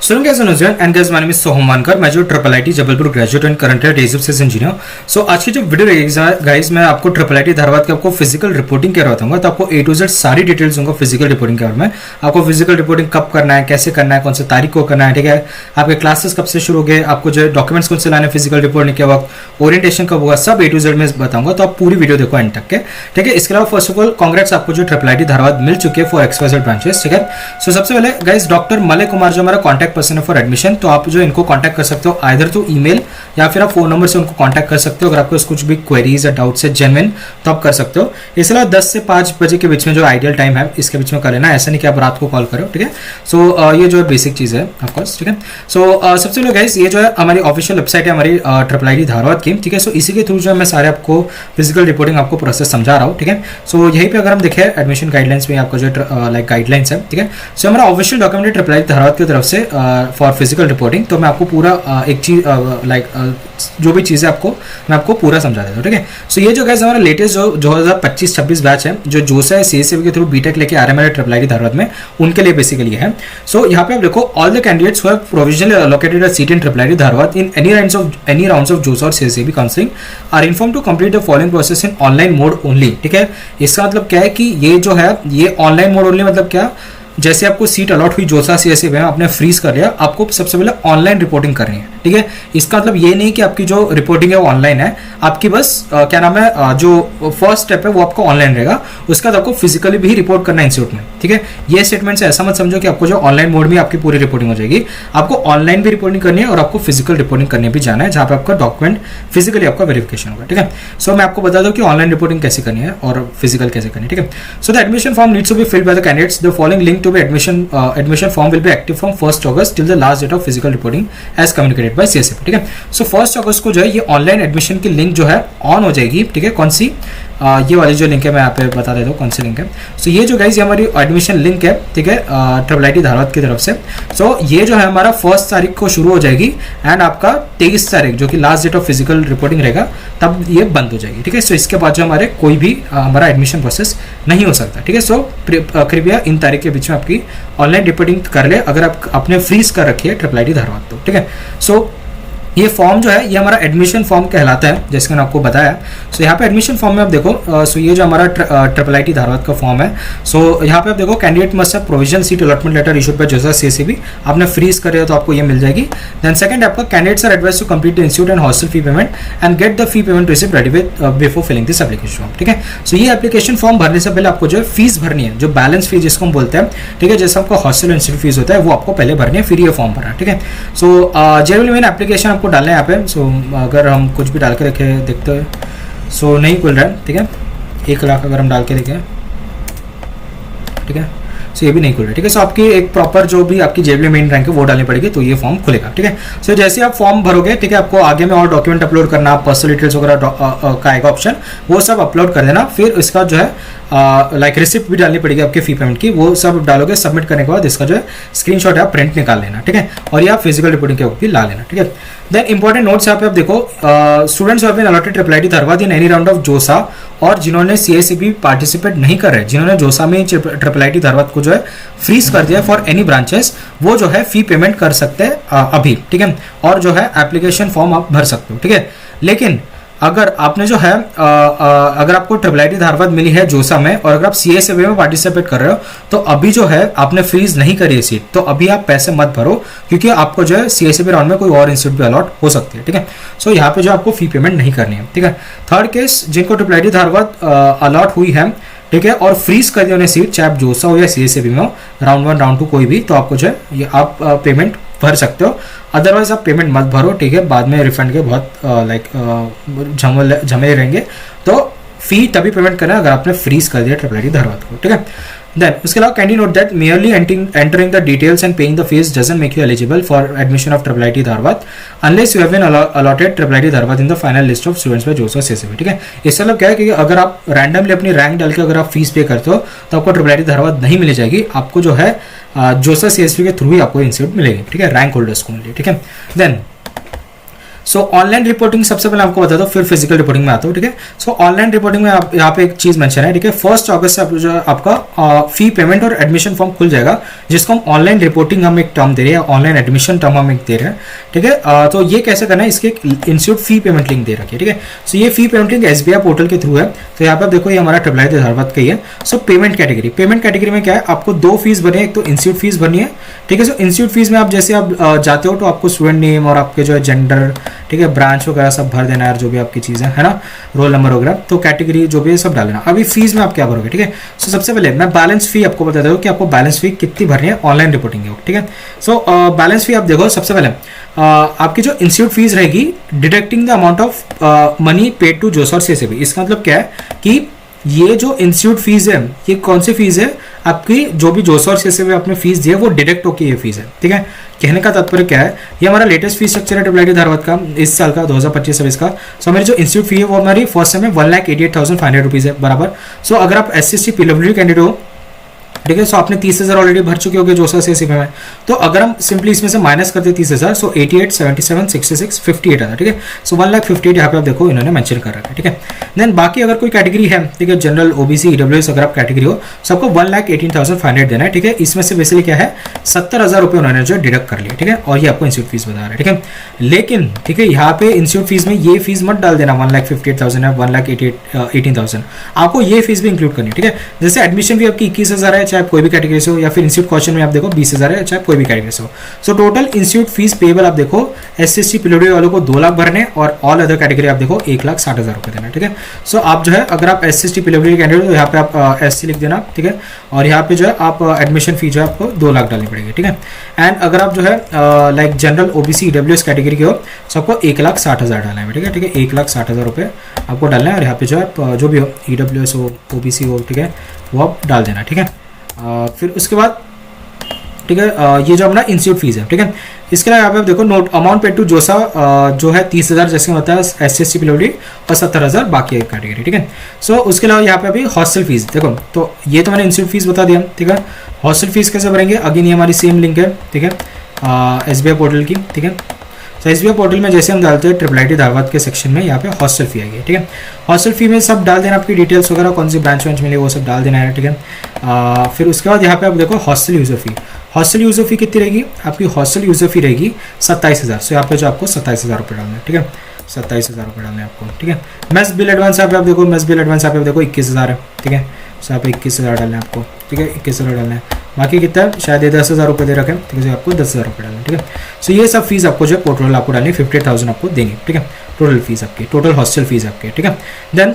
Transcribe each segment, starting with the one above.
So guys, and guys, my name is Soham Mankar, मैं जो triple IIT Jabalpur graduate and current executive engineer. So आज की जो video रहेगी गाइस, मैं आपको ट्रिपल आईटी धारवाद के आपको फिजिकल रिपोर्टिंग के बताऊंगा। तो आपको ए टू जेड सारी डिटेल्स दूंगा फिजिकल रिपोर्टिंग के बारे में। आपको फिजिकल रिपोर्टिंग कब करना है, कैसे करना है, कौन सी तारीख को करना है, ठीक है। आपके क्लासेस कब से शुरू हो गए, आपको जो डॉक्यूमेंट्स कौन से लाने फिजिकल रिपोर्टिंग के वक्त, ओरिएंटेशन कब होगा, सब ए टू जेड में बताऊंगा। तो आप पूरी वीडियो देखो एंड तक के, ठीक है। इसके अलावा फर्स्ट ऑफ ऑल कांग्रेट्स, आपको जो ट्रिपल आईटी धारवाद मिल चुके हैं फॉर XYZ ब्रांचेस, ठीक है। सो सबसे पहले गाइस, डॉक्टर मलय कुमार जो हमारा कॉन्टैक्ट पर्सन है फॉर एडमिशन, तो आप जो इनको कांटेक्ट कर सकते हो आइदर थ्रू ईमेल या फिर आप फोन नंबर से उनको कांटेक्ट कर सकते हो। अगर आपको कुछ भी क्वेरीज या डाउट्स है जेन्युइन, तो आप कर सकते हो। इसके अलावा 10 से 5 बजे के बीच में जो आइडियल टाइम है, इसके बीच में कर लेना, ऐसा नहीं कि आप रात को कॉल करो, ठीक है। सो ये जो है बेसिक चीज़ है ऑफकोर्स, ठीक है। सो सबसे पहले गाइस, ये जो है हमारी ऑफिशियल वेबसाइट है हमारी ट्रिपल आईटी धारवाद की, ठीक है। सो इसी के थ्रू जो है मैं सारे आपको फिजिकल रिपोर्टिंग आपको प्रोसेस समझा रहा हूँ, ठीक है। सो यहीं पे अगर हम देखें एडमिशन गाइडलाइंस में आपका जो लाइक गाइडलाइंस है, ठीक है। सो हमारा ऑफिशियल डॉक्यूमेंट है ट्रिपल आईटी धारवाद की तरफ से फॉर फिजिकल रिपोर्टिंग। तो मैं आपको पूरा एक चीज लाइक जो भी चीज़ है आपको मैं आपको पूरा समझा देता हूँ, ठीक है। सो ये जो गाइस हमारा लेटेस्ट जो 2025-26 बैच है, जो जोसा है CSAB के थ्रू बीटेक लेके आ रहे हैं मेरे ट्रिपल आईटी धारवाद में, उनके लिए बेसिकली है। सो यहाँ पे आप देखो, all the candidates who have provisionally allocated a seat in triple IIT Dharwad in any rounds of JoSAA और CSAB counselling are inform to complete the following process in online mode only, ठीक है। इसका मतलब क्या है कि ये जो है ये ऑनलाइन मोड ओनली, मतलब क्या, जैसे आपको सीट अलॉट हुई जोसा CSAB में, आपने फ्रीज कर लिया, आपको सबसे पहले ऑनलाइन रिपोर्टिंग करनी है, ठीक है। इसका मतलब ये नहीं कि आपकी जो रिपोर्टिंग है वो ऑनलाइन है, आपकी बस क्या नाम है, जो फर्स्ट स्टेप है वो आपको ऑनलाइन रहेगा, उसके बाद आपको फिजिकली भी रिपोर्ट करना है इंस्टीट्यूट में, ठीक है। ये स्टेटमेंट से ऐसा मत समझो कि आपको जो ऑनलाइन मोड में आपकी पूरी रिपोर्टिंग हो जाएगी। आपको ऑनलाइन भी रिपोर्टिंग करनी है और आपको फिजिकल रिपोर्टिंग करने भी जाना है, जहाँ पे आपका डॉक्यूमेंट फिजिकली आपका वेरिफिकेशन होगा, ठीक है। सो मैं आपको बता दूं कि ऑनलाइन रिपोर्टिंग कैसे करनी है और फिजिकल कैसे करनी है, ठीक है। So the admission form needs to be filled by the candidates. The following link to be admission form will be active from 1st August till the last date of physical reporting as communicated by CSAB, ठीक है। सो 1st August को जो है ये online admission की link जो है on हो जाएगी, ठीक है। कौन सी, ये वाली जो लिंक है मैं यहाँ पे बता देता हूँ कौन सी लिंक है। सो ये जो गाइस ये हमारी एडमिशन लिंक है, ठीक है, ट्रिपल आईटी धारवाद की तरफ से। सो ये जो है हमारा 1 तारीख को शुरू हो जाएगी एंड आपका 23 तारीख जो कि last date of physical reporting रहेगा, तब ये बंद हो जाएगी, ठीक है। सो इसके बाद जो हमारे कोई भी हमारा एडमिशन प्रोसेस नहीं हो सकता, ठीक है। सो कृपया इन तारीख के बीच में आपकी ऑनलाइन रिपोर्टिंग कर ले, अगर आप आपने फ्रीज कर रखी है ट्रिपल आईटी धारवाद, तो ठीक है। सो ये फॉर्म जो है ये हमारा एडमिशन फॉर्म कहलाता है, जैसे मैंने आपको बताया। सो यहाँ पे एडमिशन फॉर्म में आप देखो, सो ये जो हमारा ट्रिपल आईटी धारवाद का फॉर्म है, सो यहाँ पे आप देखो, candidate must have provisional seat allotment letter issued by JoSAA CSAB। आपने फ्रीज करे तो आपको ये मिल जाएगी। देन सेकंड आपका candidates are advise to complete the institute and hostel fee payment and get the fee payment receipt ready with before filling this application form, ठीक है। सो ये एप्लीकेशन फॉर्म भरने से पहले आपको जो है फीस भरनी है, जो बैलेंस फीस जिसको हम बोलते हैं, ठीक है। जैसे आपको हॉस्टल इंस्टीट्यूट फीस होता है वो आपको पहले भरनी है, फिर ये फॉर्म भरना है, ठीक है। सो जनरली मेन एप्लीकेशन आपको डालना है यहाँ पे। सो अगर हम कुछ भी डाल के रखे देखते हैं, सो नहीं खुल रहा है, ठीक है। 1 लाख अगर हम डाल के देखें, ठीक है, सो ये भी नहीं खुल रहा है, ठीक है। सो आपकी एक प्रॉपर जो भी आपकी जेबली मेन रैंक है वो डालनी पड़ेगी, तो ये फॉर्म खुलेगा, ठीक है। सो जैसे आप फॉर्म भरोगे, ठीक है, आपको आगे में और डॉक्यूमेंट अपलोड करना, पर्सनल डिटेल्स वगैरह का आएगा ऑप्शन, वो सब अपलोड कर देना। फिर इसका जो है लाइक रिसिप्ट भी डालनी पड़ेगी आपके फी पेमेंट की, वो सब डालोगे। सबमिट करने के बाद इसका जो है स्क्रीनशॉट है आप प्रिंट निकाल लेना, ठीक है, और ये आप फिजिकल रिपोर्टिंग के वक्त भी ला लेना, ठीक है। देन इंपॉर्टेंट नोट्स यहाँ पे आप देखो, students have been allotted triple IIT Dharwad in any round of JoSAA, और जिन्होंने CSAB पार्टिसिपेट नहीं कर रहे, जिन्होंने जोसा में ट्रिपल आईटी धारवाद को जो है फ्रीज कर दिया फॉर एनी ब्रांचेस, वो जो है फी पेमेंट कर सकते हैं अभी, ठीक है, और जो है एप्लीकेशन फॉर्म आप भर सकते हो, ठीक है। लेकिन अगर आपने जो है अगर आपको ट्रिपल आईटी धारवाद मिली है जोसा में और अगर आप CSAB में पार्टिसिपेट कर रहे हो, तो अभी जो है आपने फ्रीज नहीं करी है सीट, तो अभी आप पैसे मत भरो, क्योंकि आपको जो है CSAB राउंड में कोई और इंस्टीट्यूट भी अलॉट हो सकती है, ठीक है। सो यहाँ पे जो आपको फी पेमेंट नहीं करनी है, ठीक है। थर्ड केस, जिनको ट्रिपल आईटी धारवाद अलॉट हुई है, ठीक है, और फ्रीज कर दिया उन्हें सीट, चाहे आप जोसा हो या CSAB में हो, राउंड 1 राउंड 2 कोई भी, तो आपको जो है ये आप पेमेंट भर सकते हो। अदरवाइज आप पेमेंट मत भरो, ठीक है, बाद में रिफंड के बहुत लाइक झमेले रहेंगे। तो फी तभी पेमेंट करना अगर आपने फ्रीज कर दिया ट्रिपल आईटी धारवाद को, ठीक है। देन उसके अलावा candy note that merely entering the details and paying the fees doesn't make you eligible for admission of triple IIT Dharwad unless you have been allotted triple IIT Dharwad in the final list of students by जोसा CSAB, ठीक है। इससे मतलब क्या है कि अगर आप रैंडमली अपनी रैंक डाल के अगर आप फीस पे करते हो तो आपको ट्रिपल आईटी धारवाद नहीं मिल जाएगी, आपको जो है जोसा CSAB के थ्रू ही आपको इंस्टीट्यूट मिलेगी, ठीक है, रैंक होल्डर्स को मिलेगी, ठीक है। देन सो ऑनलाइन रिपोर्टिंग सबसे पहले आपको बता दो, फिर फिजिकल रिपोर्टिंग में आता हूँ, ठीक है। सो ऑनलाइन रिपोर्टिंग में आप यहाँ पे एक चीज मेंशन है, ठीक है। 1 अगस्त से जो आपका फी पेमेंट और एडमिशन फॉर्म खुल जाएगा, जिसको हम ऑनलाइन रिपोर्टिंग हम एक टर्म दे रहे हैं, ऑनलाइन एडमिशन टर्म हम एक दे रहे हैं, ठीक है। तो ये कैसे करना है, इसके इंस्टीट्यूट फी पेमेंट लिंक दे रखी है, ठीक है। सो ये fee payment link SBI portal के थ्रू है। तो यहाँ पे आप देखो, ये हमारा ट्रिपल धारवाद का ही है। सो पेमेंट कैटेगरी में क्या है, आपको 2 फीस भरनी है, एक तो इंस्टीट्यूट फीस भरनी है, ठीक है। सो इंस्टीट्यूट फीस में आप जैसे आप जाते हो तो आपको स्टूडेंट नेम और आपके जो है जेंडर, ठीक है, ब्रांच वगैरह सब भर देना है, जो भी आपकी चीज़ है ना, रोल नंबर वगैरह, तो कैटेगरी जो भी है सब डालना। अभी फीस में आप क्या भरोगे, ठीक है। सो सबसे पहले मैं बैलेंस फी आपको बता दूँ कि आपको बैलेंस फी कितनी भरनी है ऑनलाइन रिपोर्टिंग की, ठीक है। सो बैलेंस फी आप देखो, सबसे पहले आपकी जो इंस्टीट्यूट फीस रहेगी, deducting the amount of money paid to JoSAA और CSAB। इसका मतलब क्या है कि ये जो इंस्टीट्यूट फीस है, ये कौन सी फीस है, आपकी जो भी जोसा और CSAB आपने फीस दी है वो डिडक्ट होकर ये फीस है, ठीक है। कहने का तात्पर्य क्या है, ये हमारा लेटेस्ट फीस स्ट्रक्चर है ट्रिपल धारवाद का इस साल का 2025-26 का। सो हमारी जो इंस्टीट्यूट फी है वो हमारी फर्स्ट सेम में 1,88,500 रुपीज़ है बराबर। सो अगर आप SC/ST PWD कैंडिडेट हो, ठीक है, सो आपने 30,000 ऑलरेडी भर चुके होगे जोसा CSAB में। तो अगर हम सिंपली इसमें से माइनस करते 30,000, सो 88, 77, 66, 58 आता है, ठीक है। सो 1,58,000 यहाँ पे आप देखो इन्होंने मेंशन कर रखा है, ठीक है। देन बाकी अगर कोई कैटेगरी है, ठीक है, जनरल, OBC, EWS अगर आप कैटेगरी हो, सबको 1,18,500 देना है, ठीक है। इसमें से बेसिकली क्या है, 70,000 रुपये उन्होंने जो डिडक्ट कर लिया, ठीक है, और ये आपको इंस्टीट्यूट फीस बता रहा है, ठीक है। लेकिन ठीक है, यहाँ पे इंस्टीट्यूट फीस में ये फीस मत डाल देना 1,58,000 है, 1,18,000, आपको ये फीस भी इंक्लूड करनी है, ठीक है। जैसे एडमिशन फी आपकी 21,000 है, चाहे कोई भी कैटेगरी से हो, या फिर इंस्टीट्यूट क्वेश्चन में आप देखो 20,000 है, चाहे कोई भी कैटेगरी से हो। So total institute fees payable आप देखो SC/ST PWD वालों को 2 लाख भरने, और ऑल अदर कैटेगरी आप देखो 1,60,000 रुपये देना, ठीक है। सो आप जो है, अगर आप SC/ST PWD कैंडिडेट हो तो यहाँ पे आप SC लिख देना, ठीक है। और यहाँ पे जो है आप एडमिशन फी जो है आपको 2 लाख डालनी पड़ेगी, ठीक है। एंड अगर आप जो है like general, OBC, EWS category के हो, तो आपको 1,60,000 डालना है, ठीक है, ठीक है। 1,60,000 रुपये आपको डालना है, और यहाँ पे जो है जो भी हो, EWS हो, OBC हो, ठीक है, वो आप डाल देना, ठीक है। फिर उसके बाद, ठीक है, ये जो अपना इंस्टीट्यूट फीस है, ठीक है। इसके अलावा यहाँ पे आप देखो नोट अमाउंट पेड टू जोसा जो है 30,000 जैसे होता है SC/ST PWD, और 70,000 बाकी कैटेगरी, ठीक है। सो उसके अलावा यहाँ पे अभी हॉस्टल फीस देखो, तो ये तो मैंने इंस्टीट्यूट फीस बता दिया, ठीक है। हॉस्टल फीस कैसे भरेंगे, अगेन ये हमारी सेम लिंक है, ठीक है, SBI पोर्टल की, ठीक है। तो SBI पोर्टल में जैसे हम डालते हैं ट्रिपल धारवाद के सेक्शन में यहाँ पे हॉस्टल फी आएगी, ठीक है। हॉस्टल फी में सब डाल देना, आपकी डिटेल्स वगैरह, कौन सी ब्रांच मिले वो सब डाल देना है, ठीक है। फिर उसके बाद यहाँ पे आप देखो हॉस्टल यूजर फी। हॉस्टल यूजर फी कितनी रहेगी, आपकी हॉस्टल यूजर फी रहेगी 27,000। सो यहाँ पे जो आपको 27,000 रुपये डालना है, ठीक है, 27,000 रुपये डालना है आपको, ठीक है। मेस बिल एडवांस यहाँ पे आप देखो, मेस बिल एडवांस यहाँ पे देखो 21,000 है, ठीक है। सो यहाँ पे 21,000 डालना है आपको, ठीक है, 21,000 डालना है। बाकी कितना है, शायद ये 10,000 रुपये दे रखे हैं, ठीक है, आपको 10,000 रुपये डालना है, ठीक है। सो ये सब फीस आपको जो है टोटल आपको डालनी है, 58,000 आपको देनी है, ठीक है। टोटल फीस आपकी, टोटल हॉस्टल फीस आपकी, ठीक है। देन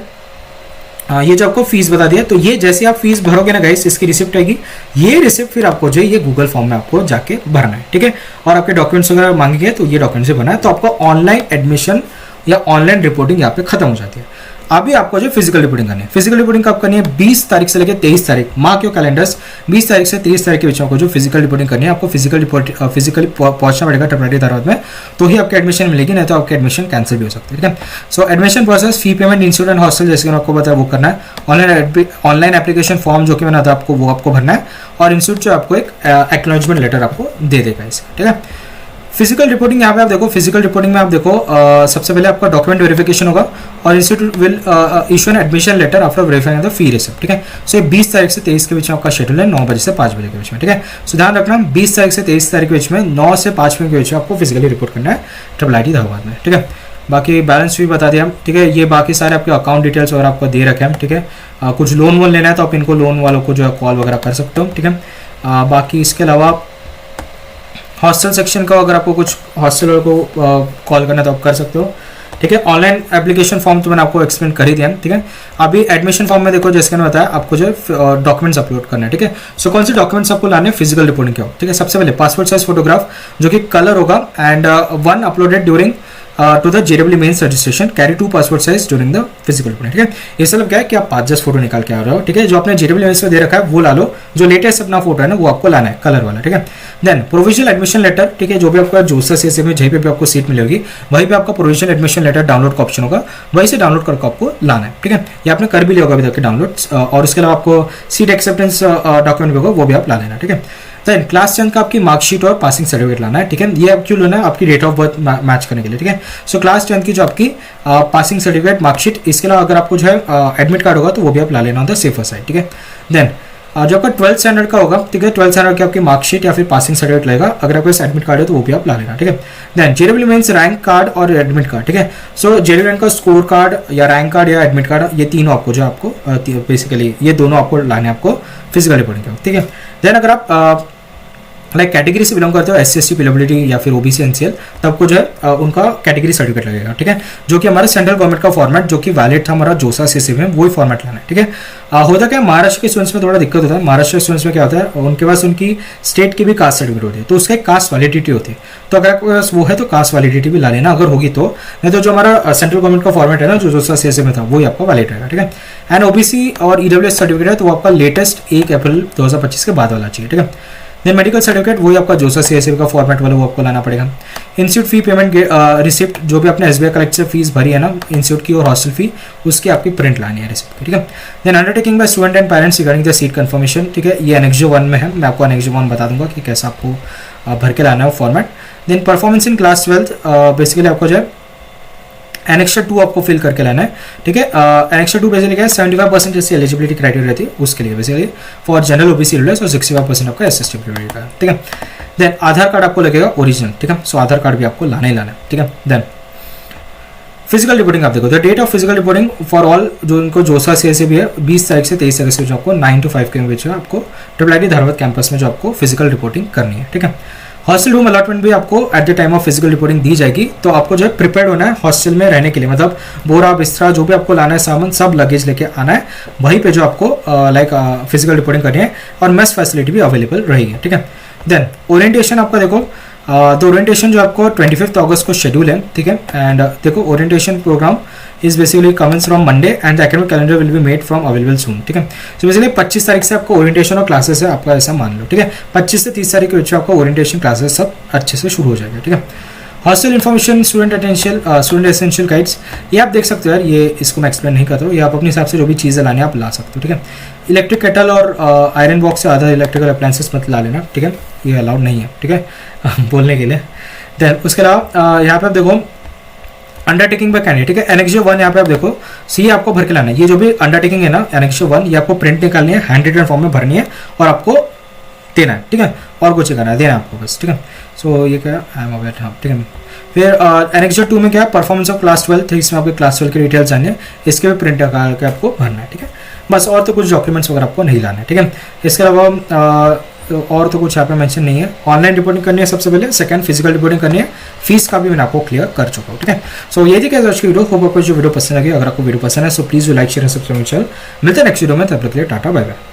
ये जो आपको फीस बता दिया, तो ये जैसे आप फीस भरोगे ना गाइस, इसकी रिसिप्ट आएगी। ये रिसिप्ट फिर आपको जो है ये गूगल फॉर्म में आपको जाके भरना है, ठीक है। और आपके डॉक्यूमेंट्स वगैरह मांगेंगे तो ये डॉक्यूमेंट से भरना है, तो आपको ऑनलाइन एडमिशन या ऑनलाइन रिपोर्टिंग यहाँ पे खत्म हो जाती है। अभी आपको जो फिजिकल रिपोर्टिंग करनी है, फिजिकल रिपोर्टिंग कब करनी है, 20 तारीख से लेकर 23 तारीख, मार्क योर कैलेंडर्स, 20 तारीख से 23 तारीख के बीच में आपको जो फिजिकल रिपोर्टिंग करनी है, आपको फिजिकली पहुंचना पड़ेगा ट्रिपल धारवाद में, तो ही आपकी एडमिशन मिलेगी, नहीं तो आपकी एडमिशन कैंसिल भी हो सकती है, ठीक है। So admission process, fee payment, institute and hostel जैसे आपको बताया वो करना है। ऑनलाइन एप्लीकेशन फॉर्म जो कि मैंने बताया आपको, वो आपको भरना है, और इंस्टीट्यूट जो आपको एक एक्नॉलेजमेंट लेटर आपको दे देगा इसका, ठीक है। फिजिकल रिपोर्टिंग यहाँ पे आप देखो, फिजिकल रिपोर्टिंग में आप देखो सबसे पहले आपका डॉक्यूमेंट वेरिफिकेशन होगा, और institute will issue an admission letter after verifying the fee receipt, ठीक है। सो 20 तारीख से 23 के बीच में आपका शेड्यूल है, 9 बजे से 5 बजे के बीच में, ठीक है। सो ध्यान रखना, 20 तारीख से 23 तारीख के बीच में 9 से 5 बजे के बीच में आपको फिजिकली रिपोर्ट करना है ट्रिपल धारवाद में, ठीक है। बाकी बैलेंस भी बता दिया हम, ठीक है। ये बाकी सारे आपके अकाउंट डिटेल्स वगैरह आपको दे रखे हैं, ठीक है। कुछ लोन वोन लेना है तो आप इनको लोन वालों को जो है कॉल वगैरह कर सकते हो, ठीक है। बाकी इसके अलावा हॉस्टल सेक्शन का अगर आपको कुछ हॉस्टल को कॉल करना है तो आप कर सकते हो, ठीक है। ऑनलाइन एप्लीकेशन फॉर्म तो मैंने आपको एक्सप्लेन कर ही दिया, ठीक है। अभी एडमिशन फॉर्म में देखो, जैसे मैंने बताया आपको जो डॉक्यूमेंट्स अपलोड करना है, ठीक है। सो कौन से डॉक्यूमेंट्स आपको लाने हैं फिजिकल रिपोर्टिंग के हो, ठीक है। सबसे पहले पासपोर्ट साइज फोटोग्राफ जो कि कलर होगा, and 1 uploaded during to the JEE mains registration, carry 2 passport size during the physical reporting, ठीक है। ये मतलब क्या है कि आप 5-10 फोटो निकाल के आ रहे हो, ठीक है। जो आपने JEE मेंस में दे रखा है वो ला लो, जो लेटेस्ट अपना फोटो है ना वो आपको लाना है, कलर वाला, ठीक है। देन प्रोविजनल एडमिशन लेटर, ठीक है। जो भी आपका जोसा CSAB में जहीं पे भी आपको सीट मिलेगी, वहीं पे आपका प्रोविजनल एडमिशन लेटर डाउनलोड का ऑप्शन होगा, वहीं से डाउनलोड करके आपको लाना है, ठीक है। ये आपने कर भी लिया होगा अभी तक डाउनलोड, और उसके अलावा आपको सीट एक्सेप्टेंस डॉक्यूमेंट भी होगा, वो भी आप ला लेना, ठीक है। देन क्लास 10 का आपकी मार्कशीट और पासिंग सर्टिफिकेट लाना है, ठीक है। ये अब क्यों लेना है, आपकी डेट ऑफ बर्थ मैच करने के लिए, ठीक है। सो क्लास 10 की जो आपकी पासिंग सर्टिफिकेट, मार्कशीट, इसके अलावा अगर आपको जो है एडमिट कार्ड होगा तो वो भी आप ला लेना ऑन द सेफर साइड, ठीक है। देन जो आपका 12th स्टैंडर्ड का होगा, ठीक है, 12th स्टैंडर्ड की आपकी मार्कशीट या फिर पासिंग सर्टिफिकेट लगेगा, अगर आपके पास एडमिट कार्ड है तो वो भी आप ला लेना, ठीक है। Then JW means rank card और एडमिट कार्ड, ठीक है। सो जेडब्ल्यू का स्कोर कार्ड या रैंक कार्ड या एडमिट कार्ड, ये तीनों आपको जो आपको बेसिकली ये दोनों आपको लाने आपको फिजिकल रिपोर्टिंग के, ठीक है। देन अगर आप लाइक कैटेगरी से बिलोंग करते हो, SC/ST पिलबिलिटी या फिर OBC NCL, तो आपको जो है उनका कैटेगरी सर्टिफिकेट लगेगा, ठीक है, जो कि हमारा सेंट्रल गवर्नमेंट का फॉर्मेट जो कि वैलिड था हमारा जोसा CSA में, वही फॉर्मेट लाना है, ठीक है। होता क्या, महाराष्ट्र के स्टूडेंट्स में थोड़ा दिक्कत होता है। महाराष्ट्र के स्टूडेंट्स में क्या होता है, उनके पास उनकी स्टेट की भी कास्ट सर्टिफिकेट होती है, तो उसका एक कास्ट वैलिडिटी होती है, तो अगर आपके पास वो है तो कास्ट वैलिडिटी भी ला लेना अगर होगी तो, नहीं तो जो हमारा सेंट्रल गवर्नमेंट का फॉर्मेट है ना, जो जोसा CSA में था, वही आपका वैलिड रहेगा, ठीक है। एंड OBC और EWS सर्टिफिकेट है तो वो आपका लेटेस्ट 1 अप्रैल 2025 के बाद वाला चाहिए, ठीक है। देन मेडिकल सर्टिफिकेट, वही आपका जोसा CSA का फॉर्मेट वाला वो आपको लाना पड़ेगा। इंस्टीट्यूट फी पेमेंट रिसिप्ट, जो भी आपने SBI कलेक्ट से फीस भरी है ना इंस्टीट्यूट की और हॉस्टल फी, उसकी आपकी प्रिंट लानी है रिसिप्ट की, ठीक है। Then undertaking by student and parents regarding the seat confirmation, ठीक है, ये एनेक्स 1 में है, मैं आपको एनेक्स 1 बता दूंगा कि कैसा आपको भर के लाना है format. Then performance in class 12th, बेसिकली आपको जो है एनेक्स 2 आपको फिल करके लाना है, ठीक है। एनेक्स 2 बेसिकली क्या है, 75% जैसी एलिजिबिलिटी क्राइटेरिया रहती है उसके लिए basically for general OBC rulers और 65% आपका SC/ST पिलबिलिटी का, ठीक है। देन आधार कार्ड आपको लगेगा ओरिजिनल, ठीक है, सो आधार कार्ड भी आपको लाना ही लाना है, ठीक है। देन फिजिकल रिपोर्टिंग आप देखो, the date of physical reporting for all, जो इनको जोसा CSA भी है, 20 तारीख से 23 तारीख से जो आपको 9 to 5 के बीच में आपको IIT धारवाड़ कैंपस में जो आपको फिजिकल रिपोर्टिंग करनी है, ठीक है। हॉस्टल रूम अलॉटमेंट भी आपको at the time of physical reporting दी जाएगी, तो आपको जो है प्रिपेयर्ड होना है हॉस्टल में रहने के लिए, मतलब बोरा बिस्तरा जो भी आपको लाना है सामान, सब लगेज लेके आना है, वहीं पे जो आपको लाइक फिजिकल रिपोर्टिंग करनी है, और मेस फैसिलिटी भी अवेलेबल रहेगी, ठीक है। देन ओरिएंटेशन आपका देखो, तो ओरिएंटेशन जो आपको 25 अगस्त को शेड्यूल है, ठीक है। एंड देखो orientation programme is basically commences from Monday and the academic calendar will be made from available soon, ठीक है। सो बेसिकली 25 तारीख से आपको ओरिएंटेशन और क्लासेस है आपका, ऐसा मान लो, ठीक है। 25 से 30 तारीख के बीच आपका ओरिएंटेशन क्लासेस सब अच्छे से शुरू हो जाएगा, ठीक है। Hostel information, student essential guides, ये आप देख सकते हो यार, ये इसको मैं एक्सप्लेन नहीं करता हूँ, ये आप अपने हिसाब से जो भी चीज़ें लाने आप ला सकते हो, ठीक है। इलेक्ट्रिक केटल और आयरन बॉक्स से अदर इलेक्ट्रिकल अप्लायंसेस मत ला लेना, ठीक है, ये अलाउड नहीं है, ठीक है बोलने के लिए। देन उसके अलावा यहाँ पे आप देखो अंडरटेकिंग बाय कैंडिडेट, ठीक है। एनेक्स 1 यहाँ पे आप देखो, सी आपको भर के लाना है, ये जो भी अंडरटेकिंग है ना एनेक्स 1, ये आपको प्रिंट निकालनी है, हैंड रिटन फॉर्म में भरनी है और आपको देना है, ठीक है, और कुछ करना है, देना है आपको बस, ठीक है। सो ये क्या आई एम अवेयर, हाँ, ठीक है। फिर एनेक्स 2 में क्या है, परफॉर्मेंस ऑफ क्लास 12, इसमें आपके क्लास 12 की डिटेल्स आनी है, इसके भी प्रिंट निकाल के आपको भरना है, ठीक है, बस, और तो कुछ डॉक्यूमेंट्स वगैरह आपको नहीं लाना है, ठीक है। इसके अलावा और तो कुछ यहाँ पे मेंशन नहीं है। ऑनलाइन रिपोर्टिंग करनी है सबसे पहले, सेकंड फिजिकल रिपोर्टिंग करनी है, फीस का भी मैंने आपको क्लियर कर चुका हूँ, ठीक है। सो ये थी क्या आज की वीडियो, होप आपको जो वीडियो पसंद लगी, अगर आपको वीडियो पसंद है so please like share subscribe channel, मिलते हैं नेक्स्ट वीडियो में, तब तक के लिए टाटा बाय बाय।